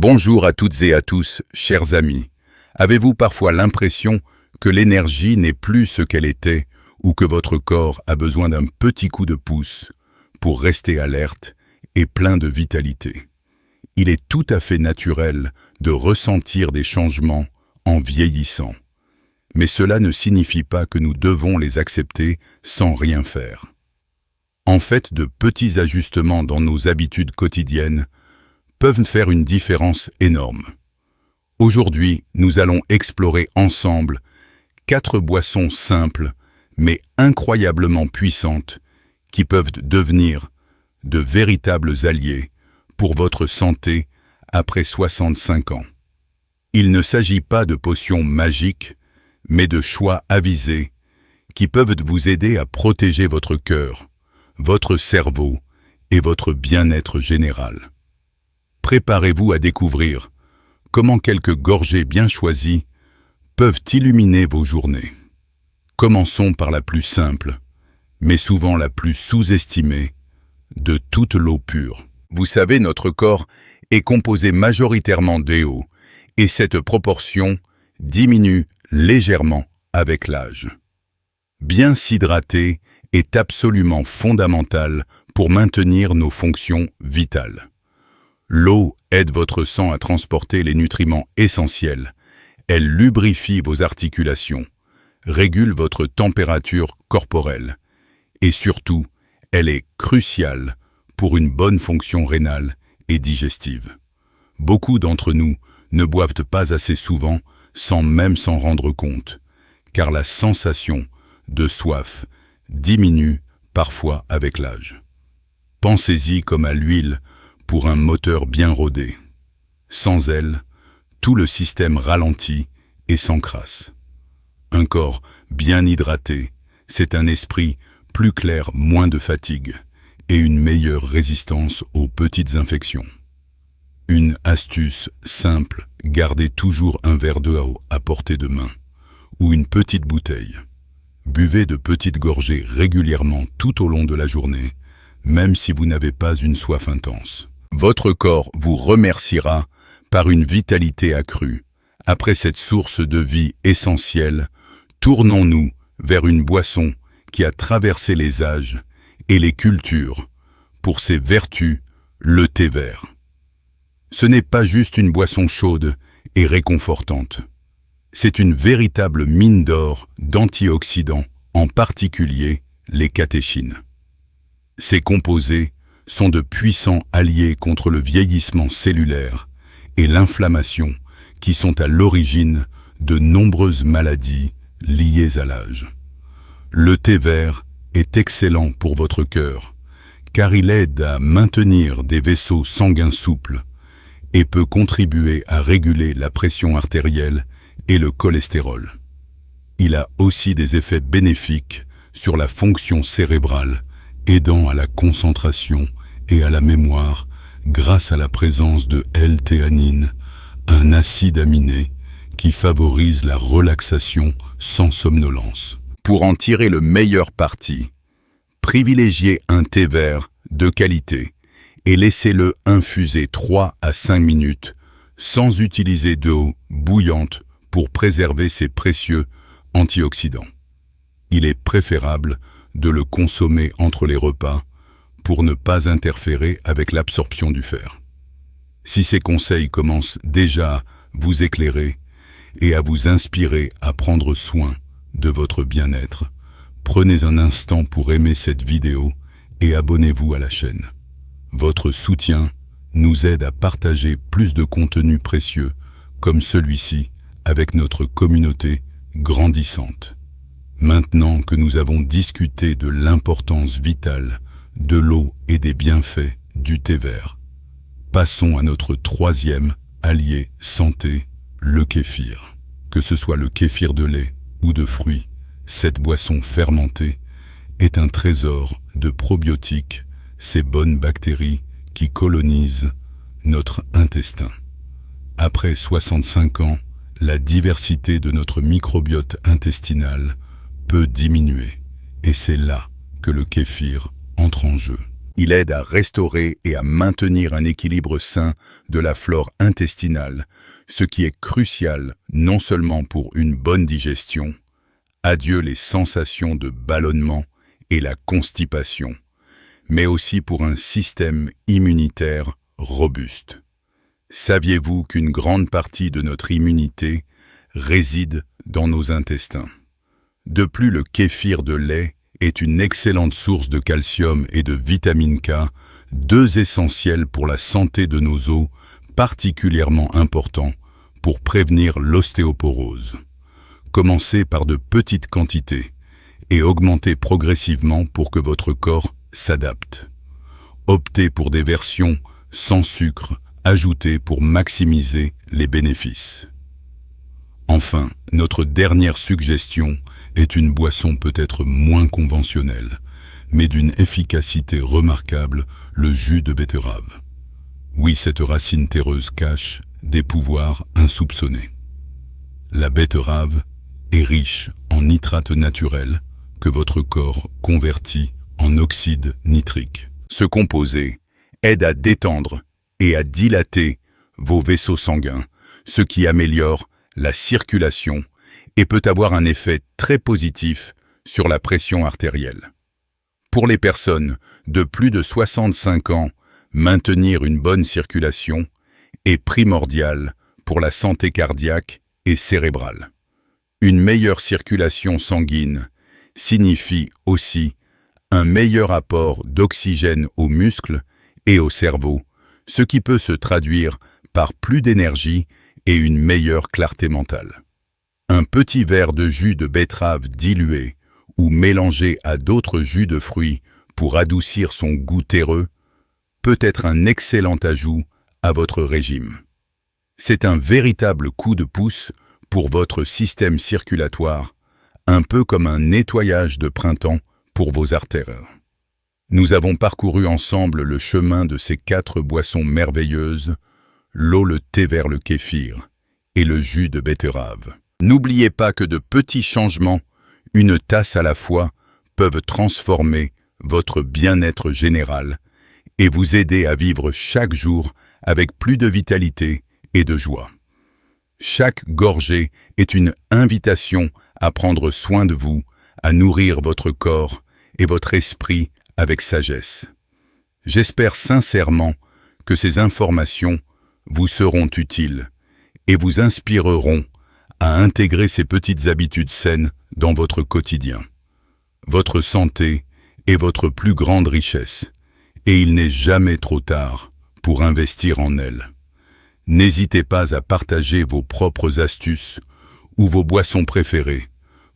Bonjour à toutes et à tous, chers amis. Avez-vous parfois l'impression que l'énergie n'est plus ce qu'elle était ou que votre corps a besoin d'un petit coup de pouce pour rester alerte et plein de vitalité? Il est tout à fait naturel de ressentir des changements en vieillissant. Mais cela ne signifie pas que nous devons les accepter sans rien faire. En fait, de petits ajustements dans nos habitudes quotidiennes peuvent faire une différence énorme. Aujourd'hui, nous allons explorer ensemble 4 boissons simples, mais incroyablement puissantes, qui peuvent devenir de véritables alliés pour votre santé après 65 ans. Il ne s'agit pas de potions magiques, mais de choix avisés qui peuvent vous aider à protéger votre cœur, votre cerveau et votre bien-être général. Préparez-vous à découvrir comment quelques gorgées bien choisies peuvent illuminer vos journées. Commençons par la plus simple, mais souvent la plus sous-estimée, de toute l'eau pure. Vous savez, notre corps est composé majoritairement d'eau, et cette proportion diminue légèrement avec l'âge. Bien s'hydrater est absolument fondamental pour maintenir nos fonctions vitales. L'eau aide votre sang à transporter les nutriments essentiels. Elle lubrifie vos articulations, régule votre température corporelle et surtout, elle est cruciale pour une bonne fonction rénale et digestive. Beaucoup d'entre nous ne boivent pas assez souvent sans même s'en rendre compte, car la sensation de soif diminue parfois avec l'âge. Pensez-y comme à l'huile pour un moteur bien rodé. Sans elle, tout le système ralentit et s'encrasse. Un corps bien hydraté, c'est un esprit plus clair, moins de fatigue et une meilleure résistance aux petites infections. Une astuce simple, gardez toujours un verre d'eau à portée de main ou une petite bouteille. Buvez de petites gorgées régulièrement tout au long de la journée, même si vous n'avez pas une soif intense. Votre corps vous remerciera par une vitalité accrue. Après cette source de vie essentielle, tournons-nous vers une boisson qui a traversé les âges et les cultures. Pour ses vertus, le thé vert. Ce n'est pas juste une boisson chaude et réconfortante. C'est une véritable mine d'or d'antioxydants, en particulier les catéchines. Ces composés sont de puissants alliés contre le vieillissement cellulaire et l'inflammation qui sont à l'origine de nombreuses maladies liées à l'âge. Le thé vert est excellent pour votre cœur, car il aide à maintenir des vaisseaux sanguins souples et peut contribuer à réguler la pression artérielle et le cholestérol. Il a aussi des effets bénéfiques sur la fonction cérébrale, aidant à la concentration et à la mémoire grâce à la présence de L-théanine, un acide aminé qui favorise la relaxation sans somnolence. Pour en tirer le meilleur parti, privilégiez un thé vert de qualité et laissez-le infuser 3 à 5 minutes sans utiliser d'eau bouillante pour préserver ses précieux antioxydants. Il est préférable de le consommer entre les repas pour ne pas interférer avec l'absorption du fer. Si ces conseils commencent déjà à vous éclairer et à vous inspirer à prendre soin de votre bien-être, prenez un instant pour aimer cette vidéo et abonnez-vous à la chaîne. Votre soutien nous aide à partager plus de contenus précieux comme celui-ci avec notre communauté grandissante. Maintenant que nous avons discuté de l'importance vitale de l'eau et des bienfaits du thé vert, passons à notre 3e allié santé, le kéfir. Que ce soit le kéfir de lait ou de fruits, cette boisson fermentée est un trésor de probiotiques, ces bonnes bactéries qui colonisent notre intestin. Après 65 ans, la diversité de notre microbiote intestinal peut diminuer, et c'est là que le kéfir entre en jeu. Il aide à restaurer et à maintenir un équilibre sain de la flore intestinale, ce qui est crucial non seulement pour une bonne digestion, adieu les sensations de ballonnement et la constipation, mais aussi pour un système immunitaire robuste. Saviez-vous qu'une grande partie de notre immunité réside dans nos intestins? De plus, le kéfir de lait est une excellente source de calcium et de vitamine K, deux essentiels pour la santé de nos os, particulièrement importants pour prévenir l'ostéoporose. Commencez par de petites quantités et augmentez progressivement pour que votre corps s'adapte. Optez pour des versions sans sucre ajoutées pour maximiser les bénéfices. Enfin, notre dernière suggestion est une boisson peut-être moins conventionnelle, mais d'une efficacité remarquable, le jus de betterave. Oui, cette racine terreuse cache des pouvoirs insoupçonnés. La betterave est riche en nitrates naturels que votre corps convertit en oxyde nitrique. Ce composé aide à détendre et à dilater vos vaisseaux sanguins, ce qui améliore la circulation et peut avoir un effet très positif sur la pression artérielle. Pour les personnes de plus de 65 ans, maintenir une bonne circulation est primordial pour la santé cardiaque et cérébrale. Une meilleure circulation sanguine signifie aussi un meilleur apport d'oxygène aux muscles et au cerveau, ce qui peut se traduire par plus d'énergie et une meilleure clarté mentale. Un petit verre de jus de betterave dilué ou mélangé à d'autres jus de fruits pour adoucir son goût terreux peut être un excellent ajout à votre régime. C'est un véritable coup de pouce pour votre système circulatoire, un peu comme un nettoyage de printemps pour vos artères. Nous avons parcouru ensemble le chemin de ces 4 boissons merveilleuses, l'eau, le thé vert, le kéfir et le jus de betterave. N'oubliez pas que de petits changements, une tasse à la fois, peuvent transformer votre bien-être général et vous aider à vivre chaque jour avec plus de vitalité et de joie. Chaque gorgée est une invitation à prendre soin de vous, à nourrir votre corps et votre esprit avec sagesse. J'espère sincèrement que ces informations vous seront utiles et vous inspireront à intégrer ces petites habitudes saines dans votre quotidien. Votre santé est votre plus grande richesse et il n'est jamais trop tard pour investir en elle. N'hésitez pas à partager vos propres astuces ou vos boissons préférées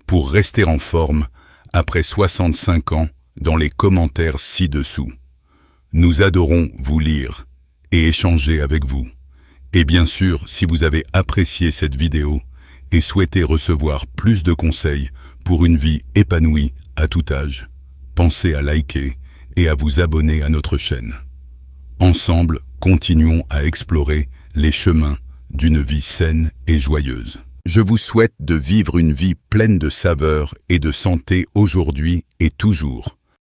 pour rester en forme après 65 ans dans les commentaires ci-dessous. Nous adorons vous lire et échanger avec vous. Et bien sûr, si vous avez apprécié cette vidéo et souhaitez recevoir plus de conseils pour une vie épanouie à tout âge, pensez à liker et à vous abonner à notre chaîne. Ensemble, continuons à explorer les chemins d'une vie saine et joyeuse. Je vous souhaite de vivre une vie pleine de saveurs et de santé aujourd'hui et toujours.